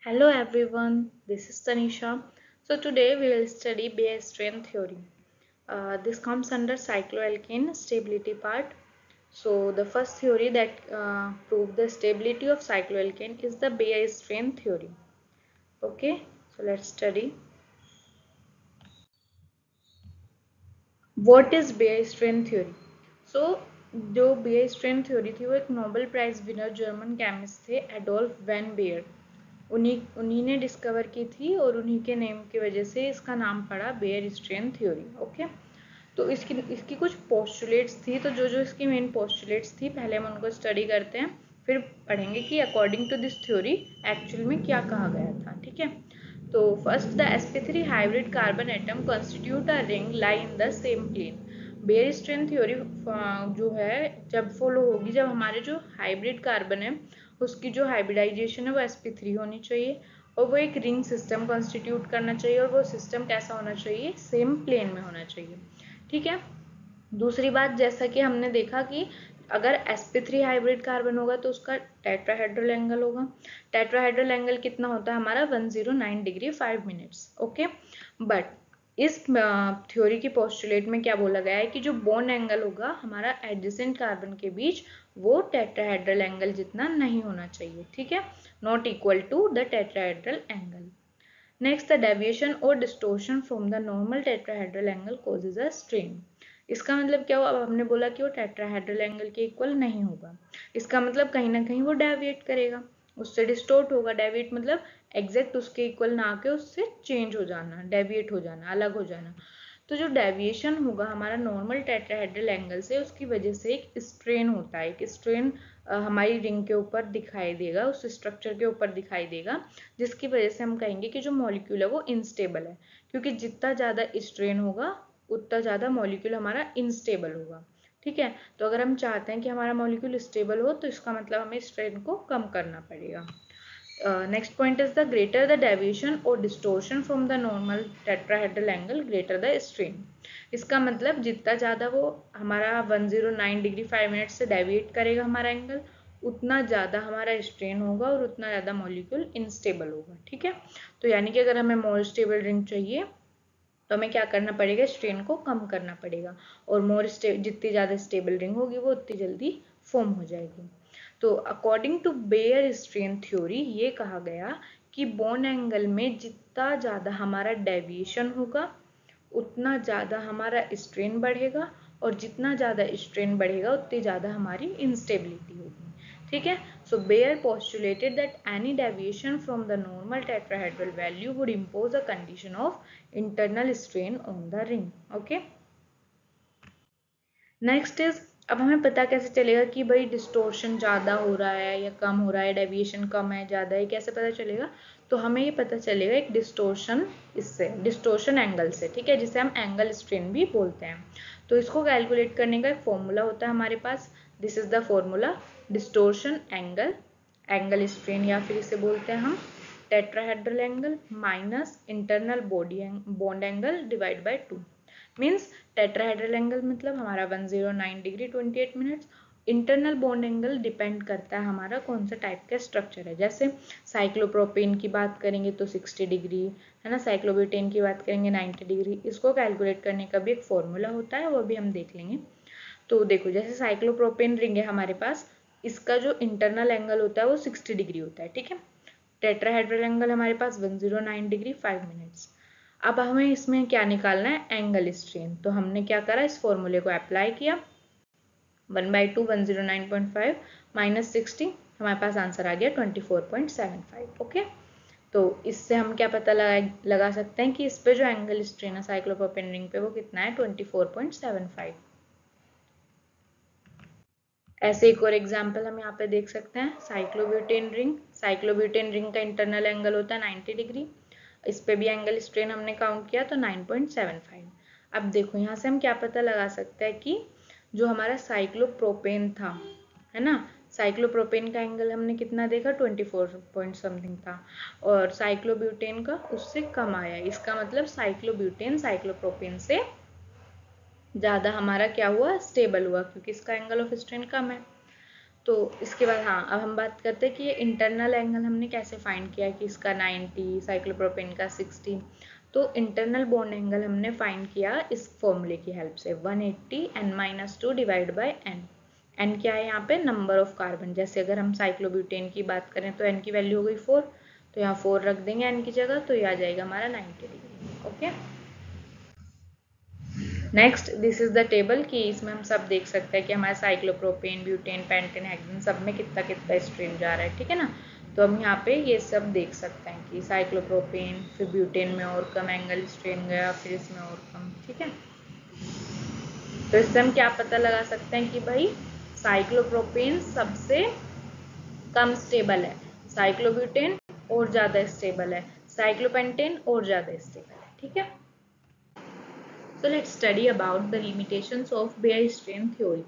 Hello everyone, this is Tanisha. So today we will study Bayes strain theory. This comes under cycloalkane stability part. So the first theory that proved the stability of cycloalkane is the Bayes strain theory. Okay, so let's study. What is Bayes strain theory? So जो Bayes strain theory थी वो एक Nobel prize winner German chemist थे Adolf von Baeyer. उन्हीं ने discover की थी और उन्हीं के नेम की वजह से इसका नाम पड़ा बेयर स्ट्रेन थ्योरी। ओके, तो इसकी कुछ पोस्टुलेट्स थी, तो जो जो इसकी मेन पोस्टुलेट्स थी पहले हम उनको स्टडी करते हैं, फिर पढ़ेंगे कि according to this theory actual में क्या कहा गया था। ठीक है, तो first, the sp3 hybrid carbon atom constitute a ring lie in the same plane. Baeyer strain theory जो है जब फॉलो होगी जब हमारे जो हाइब्रिड कार्बन है उसकी जो हाइब्रिडाइजेशन है वो sp3 होनी चाहिए और वो एक रिंग सिस्टम कॉन्स्टिट्यूट करना चाहिए और वो सिस्टम कैसा होना चाहिए, सेम प्लेन में होना चाहिए। ठीक है, दूसरी बात, जैसा कि हमने देखा कि अगर sp3 हाइब्रिड कार्बन होगा तो उसका टेट्राहेड्रल एंगल होगा। टेट्राहेड्रल एंगल कितना होता है हमारा 109 डिग्री 5 मिनट्स। ओके, बट इस थ्योरी की पोस्टुलेट में क्या बोला गया है कि जो बोन एंगल होगा हमारा एडजेसेंट कार्बन के बीच वो टेट्राहेड्रल एंगल जितना नहीं होना चाहिए। ठीक है, not equal to the tetrahedral angle. Next, the deviation और distortion from the normal tetrahedral angle causes a strain. इसका मतलब क्या हुआ, अब हमने बोला कि वो टेट्राहेड्रल एंगल के इक्वल नहीं होगा, इसका मतलब कहीं ना कहीं वो डेविएट करेगा, उससे डिस्टोर्ट होगा। डेविएट मतलब एग्जैक्ट उसके इक्वल ना आके उससे चेंज हो जाना, डेविएट हो जाना, अलग हो जाना। तो जो डेविएशन होगा हमारा नॉर्मल टेट्राहेड्रल एंगल से, उसकी वजह से एक स्ट्रेन होता है। एक स्ट्रेन हमारी रिंग के ऊपर दिखाई देगा, उस स्ट्रक्चर के ऊपर दिखाई देगा, जिसकी वजह से हम कहेंगे कि जो मॉलिक्यूल है वो इनस्टेबल है, क्योंकि जितना ज़्यादा स्ट्रेन होगा उतना ज़्यादा मॉलिक्यूल हमारा इनस्टेबल होगा। ठीक है, तो अगर हम चाहते हैं कि हमारा मॉलिक्यूल स्टेबल हो तो इसका मतलब हमें स्ट्रेन को कम करना पड़ेगा। Next point is the greater the deviation or distortion from the normal tetrahedral angle, greater the strain. इसका मतलब जितना ज़्यादा वो हमारा 109 डिग्री 5 मिनट से डेविएट करेगा हमारा एंगल, उतना ज़्यादा हमारा स्ट्रेन होगा और उतना ज़्यादा मॉलिक्यूल इनस्टेबल होगा। ठीक है, तो यानी कि अगर हमें मोर स्टेबल रिंग चाहिए तो हमें क्या करना पड़ेगा, स्ट्रेन को कम करना पड़ेगा, और जितनी ज़्यादा स्टेबल रिंग होगी वो उतनी जल्दी फॉर्म हो जाएगी। तो according to Baeyer strain theory ये कहा गया कि बोन एंगल में जितना ज़्यादा हमारा डेविएशन होगा उतना ज़्यादा हमारा स्ट्रेन बढ़ेगा, और जितना ज़्यादा स्ट्रेन बढ़ेगा उतनी ज़्यादा हमारी इंस्टेबिलिटी होगी। ठीक है, so Bayer postulated that any deviation from the normal tetrahedral value would impose a condition of internal strain on the ring. Okay, next is, अब हमें पता कैसे चलेगा कि भाई डिस्टोर्शन ज़्यादा हो रहा है या कम हो रहा है, डेविएशन कम है ज़्यादा है, कैसे पता चलेगा? तो हमें ये पता चलेगा एक डिस्टोर्शन, इससे डिस्टोर्शन एंगल से। ठीक है, जिसे हम एंगल स्ट्रेन भी बोलते हैं। तो इसको कैलकुलेट करने का एक फॉर्मूला होता है हमारे पास। This is the formula, distortion angle, angle strain या फिर इसे बोलते हैं हम tetrahedral angle minus internal bond angle divide by 2। Means tetrahedral angle मतलब हमारा 109 degree 28 minutes. Internal bond angle depend करता है हमारा कौन सा टाइप का स्ट्रक्चर है। जैसे साइक्लोप्रोपेन की बात करेंगे तो 60 डिग्री है ना, साइक्लोब्यूटेन की बात करेंगे 90 डिग्री। इसको कैलकुलेट करने का भी एक फॉर्मूला होता है, वो भी हम देख लेंगे। तो देखो, जैसे साइक्लोप्रोपेन रिंग है हमारे पास, इसका जो इंटरनल एंगल होता है वो 60 डिग्री होता है। ठीक है, टेट्राहेड्रल एंगल हमारे पास 109 डिग्री 5 मिनट्स। अब हमें इसमें क्या निकालना है, एंगल स्ट्रेन। तो हमने क्या करा, इस फॉर्मूले को अप्लाई किया, 1/2 109.5 माइनस 60, हमारे पास आंसर आ गया 24.75। ओके, तो इससे हम क्या पता लगा सकते हैं कि इस पे जो एंगल स्ट्रेन है साइक्लोप्रोपेन रिंग पे वो कितना है, 24.75। ऐसे एक और एग्जाम्पल हम यहाँ पे देख सकते हैं, साइक्लोब्यूटेन रिंग। साइक्लोब्यूटेन रिंग का इंटरनल एंगल होता है 90 डिग्री। इस पे भी एंगल स्ट्रेन हमने काउंट किया तो 9.75। अब देखो यहाँ से हम क्या पता लगा सकते हैं कि जो हमारा साइक्लोप्रोपेन था, है ना, साइक्लोप्रोपेन का एंगल हमने कितना देखा, 24 पॉइंट समथिंग था, और साइक्लोब्यूटेन का उससे कम आया। इसका मतलब साइक्लोब्यूटेन साइक्लोप्रोपेन से ज़्यादा हमारा क्या हुआ, स्टेबल हुआ, क्योंकि इसका एंगल ऑफ स्ट्रेन कम है। तो इसके बाद हाँ, अब हम बात करते हैं कि ये इंटरनल एंगल हमने कैसे फाइंड किया कि इसका 90, साइक्लोप्रोपेन का 60। तो इंटरनल बॉन्ड एंगल हमने फाइंड किया इस फॉर्मूले की हेल्प से, 180 n-2 divide by n। n क्या है यहाँ पे? Number of carbon. जैसे अगर हम साइक्लोब्यूटेन की बात करें तो n की वैल्यू हो गई 4, तो यहाँ 4 रख देंगे n की जगह, तो ये आ जाएगा हमारा 90 degree. Okay, next this is the table कि इसमें हम सब देख सकते हैं कि हमारे साइक्लोप्रोपेन, ब्यूटेन, पेंटेन, हेक्सेन सब में कितना कितना स्ट्रेन जा रहा है, ठीक है ना। तो हम यहाँ पे ये सब देख सकते हैं कि साइक्लोप्रोपेन, फिर ब्यूटेन में और कम एंगल स्ट्रेन गया, फिर इसमें और कम, ठीक है। तो इससे हम क्या पता लगा सकते हैं कि भाई साइक्लोप्रोपेन सबसे कम स्टेबल है, साइक्लोब्यूटेन और ज्यादा स्टेबल है, साइक्लोपेंटेन और ज्यादा स्टेबल है, ठीक है। So let's study about the limitations of Bayes strain theory.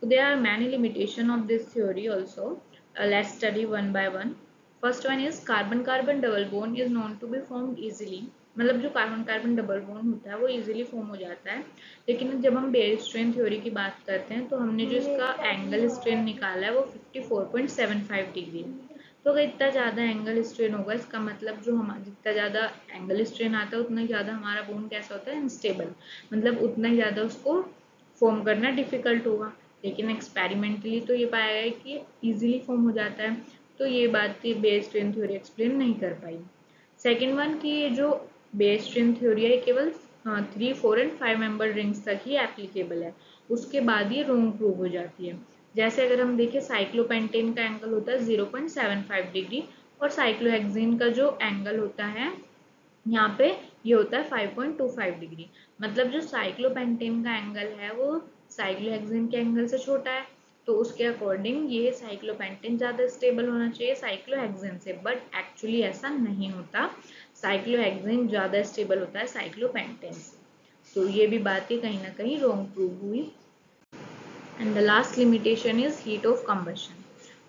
So there are many limitations of this theory also. Let's study one by one. First one is carbon-carbon double bond is known to be formed easily. मतलब जो carbon carbon double bond होता है वो easily form हो जाता है, लेकिन जब हम बेयर स्ट्रेन थ्योरी की बात करते हैं तो हमने जो इसका एंगल स्ट्रेन निकाला है वो 54.75 डिग्री। तो अगर इतना ज़्यादा एंगल स्ट्रेन होगा, इसका मतलब जो हम जितना ज़्यादा एंगल स्ट्रेन आता है उतना ज़्यादा हमारा बोन कैसा होता है? अनस्टेबल, मतलब उतना ही ज़्यादा उसको फॉर्म करना डिफिकल्ट होगा। लेकिन एक्सपेरिमेंटली तो ये पाया गया कि इजीली फॉर्म हो जाता है, तो ये बात बेयर स्ट्रेन थ्योरी एक्सप्लेन नहीं कर पाई। सेकेंड वन कि ये जो बेयर स्ट्रेन थ्योरी है केवल 3, 4 एंड 5 मेंबर रिंग्स तक ही एप्लीकेबल है, उसके बाद ये रॉन्ग प्रूव हो जाती है। जैसे अगर हम देखें साइक्लोपेंटेन का एंगल होता है 0.75 डिग्री और साइक्लोहेक्सेन का जो एंगल होता है यहाँ पे ये होता है 5.25 डिग्री। मतलब जो साइक्लोपेंटेन का एंगल है वो साइक्लोहेक्सेन के एंगल से छोटा है, तो उसके अकॉर्डिंग ये साइक्लोपेंटेन ज़्यादा स्टेबल होना चाहिए साइक्लोहेक्सेन से, बट एक्चुअली ऐसा नहीं होता, साइक्लोहेक्सेन ज़्यादा स्टेबल होता है साइक्लोपेंटेन से। तो ये भी बात कहीं ना कहीं रॉन्ग प्रूव हुई। And the last limitation is heat of combustion.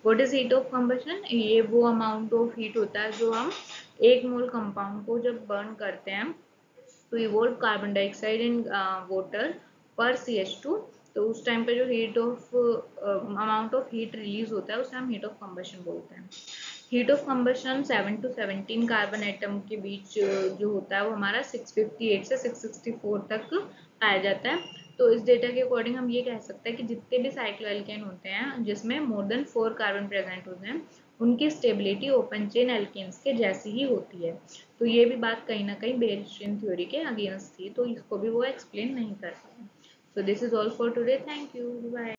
What is heat of combustion? ये वो अमाउंट ऑफ हीट होता है जो हम 1 मोल कंपाउंड को जब बर्न करते हैं to evolve carbon dioxide in water पर CH2, तो उस टाइम पे जो heat of amount of heat release होता है उसे हम हीट ऑफ कंबशन बोलते हैं। Heat of combustion 7 to 17 carbon atom के बीच जो होता है वो हमारा 658 से 664 तक पाया जाता है। तो इस डेटा के अकॉर्डिंग हम ये कह सकते हैं कि जितने भी साइक्लोएल्केन होते हैं जिसमें मोर देन 4 कार्बन प्रेजेंट होते हैं उनकी स्टेबिलिटी ओपन चेन एल्केन्स के जैसी ही होती है। तो ये भी बात कहीं ना कहीं बेयर स्ट्रेन थ्योरी के अगेंस्ट थी, तो इसको भी वो एक्सप्लेन नहीं कर पाए। So this is all for today, thank you, bye.